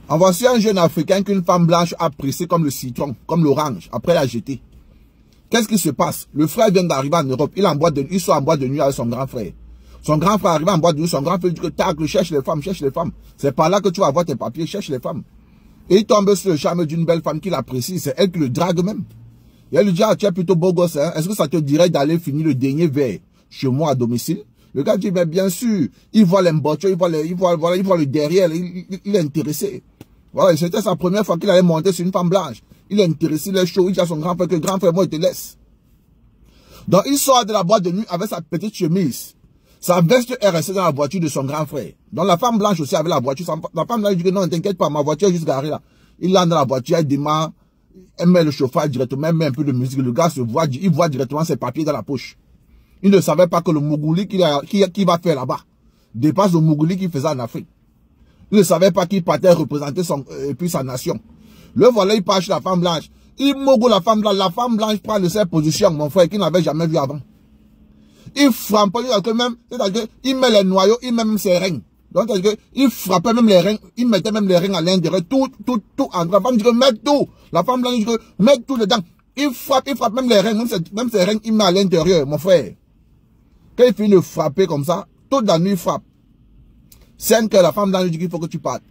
En voici un jeune Africain qu'une femme blanche a pressé comme le citron, comme l'orange, après la jeter. Qu'est-ce qui se passe? Le frère vient d'arriver en Europe, il soit en boîte de nuit avec son grand frère. Son grand frère arrive en boîte de nuit, son grand frère dit que tac, cherche les femmes, cherche les femmes. C'est par là que tu vas avoir tes papiers, cherche les femmes. Et il tombe sur le charme d'une belle femme qu'il apprécie, c'est elle qui le drague même. Et elle lui dit, ah, tu es plutôt beau gosse, hein? Est-ce que ça te dirait d'aller finir le dernier verre chez moi à domicile? Le gars dit, mais bien sûr, il voit l'embouchure, il voit le derrière, il est intéressé. Voilà, c'était sa première fois qu'il allait monter sur une femme blanche. Il est intéressé, il est chaud, il dit à son grand frère que grand frère, moi, il te laisse. Donc, il sort de la boîte de nuit avec sa petite chemise. Sa veste est restée dans la voiture de son grand frère. Donc, la femme blanche aussi avait la voiture. La femme blanche dit que non, t'inquiète pas, ma voiture est juste garée là. Il entre dans la voiture, elle démarre, elle met le chauffage directement, elle met un peu de musique. Le gars se voit, il voit directement ses papiers dans la poche. Il ne savait pas que le Mougouli qu'il va faire là-bas dépasse le Mougouli qu'il faisait en Afrique. Il ne savait pas qu'il partait représenter sa nation. Le voilà, il part chez la femme blanche. Il mogo la femme blanche prend de ses positions, mon frère, qu'il n'avait jamais vu avant. Il frappe, c'est-à-dire qu'il met les noyaux, il met même ses reins. Donc, c'est-à-dire qu'il frappait même les reins, il mettait même les reins à l'intérieur, tout en train. La femme dit que mets tout. La femme blanche dit que mets tout dedans. Il frappe même les reins, même ses reins, il met à l'intérieur, mon frère. Quand il finit de frapper comme ça, toute la nuit il frappe. 5 heures, la femme blanche dit qu'il faut que tu partes.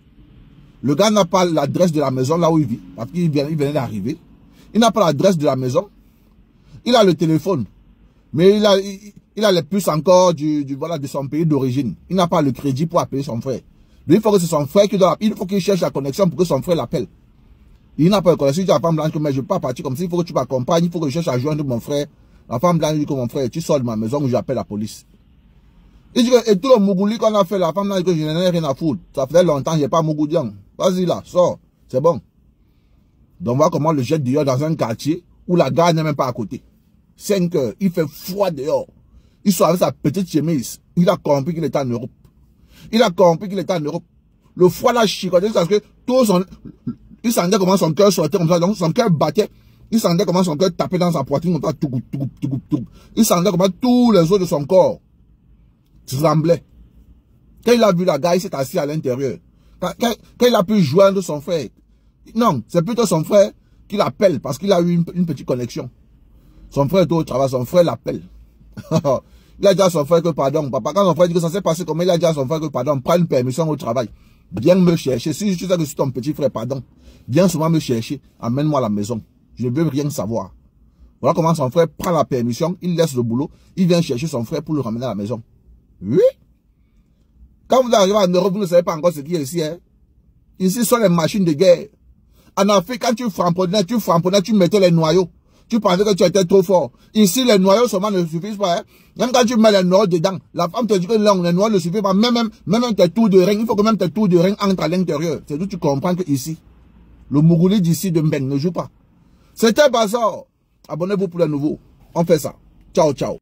Le gars n'a pas l'adresse de la maison là où il vit, parce qu'il venait d'arriver. Il n'a pas l'adresse de la maison. Il a le téléphone. Mais il a les puces encore de son pays d'origine. Il n'a pas le crédit pour appeler son frère. Lui, il faut que c'est son frère qui doit il faut qu'il cherche la connexion pour que son frère l'appelle. Il n'a pas de connexion. Il dit à la femme blanche que mais je ne peux pas partir comme ça. Il faut que tu m'accompagnes. Il faut que je cherche à joindre mon frère. La femme blanche dit que mon frère, tu sors de ma maison ou j'appelle la police. Il dit que, et tout le Mougouli qu'on a fait, la femme blanche dit que je n'en ai rien à foutre. Ça faisait longtemps, je n'ai pas Mougoudian. Vas-y là, sors. C'est bon. Donc voilà comment le jette dehors dans un quartier où la gare n'est même pas à côté. 5 heures, il fait froid dehors. Il sort avec sa petite chemise. Il a compris qu'il était en Europe. Il a compris qu'il était en Europe. Le froid l'a chicoté parce que il sentait comment son cœur sortait comme ça. Donc son cœur battait. Il sentait comment son cœur tapait dans sa poitrine comme ça. Tout. Il sentait comment tous les os de son corps tremblaient. Quand il a vu la gare, il s'est assis à l'intérieur. Quand il a pu joindre son frère. Non, c'est plutôt son frère qui l'appelle parce qu'il a eu une petite connexion. Son frère est au travail, son frère l'appelle. Il a dit à son frère que pardon, papa, quand son frère dit que ça s'est passé comme il a dit à son frère que pardon, prends une permission au travail. Viens me chercher. Si tu sais que je suis ton petit frère, pardon, viens souvent me chercher, amène-moi à la maison. Je ne veux rien savoir. Voilà comment son frère prend la permission, il laisse le boulot, il vient chercher son frère pour le ramener à la maison. Oui. Quand vous arrivez en Europe, vous ne savez pas encore ce qu'il y a ici. Hein? Ici, ce sont les machines de guerre. En Afrique, quand tu frapponnais, tu mettais les noyaux. Tu pensais que tu étais trop fort. Ici, les noyaux seulement ne suffisent pas. Hein? Même quand tu mets les noyaux dedans, la femme te dit que non, les noyaux ne suffisent pas. Même tes tours de rein, il faut que même tes tours de rein entrent à l'intérieur. C'est d'où tu comprends que ici, le Mougouli d'ici de Mbeng ne joue pas. C'était Bazar. Abonnez-vous pour les nouveaux. On fait ça. Ciao, ciao.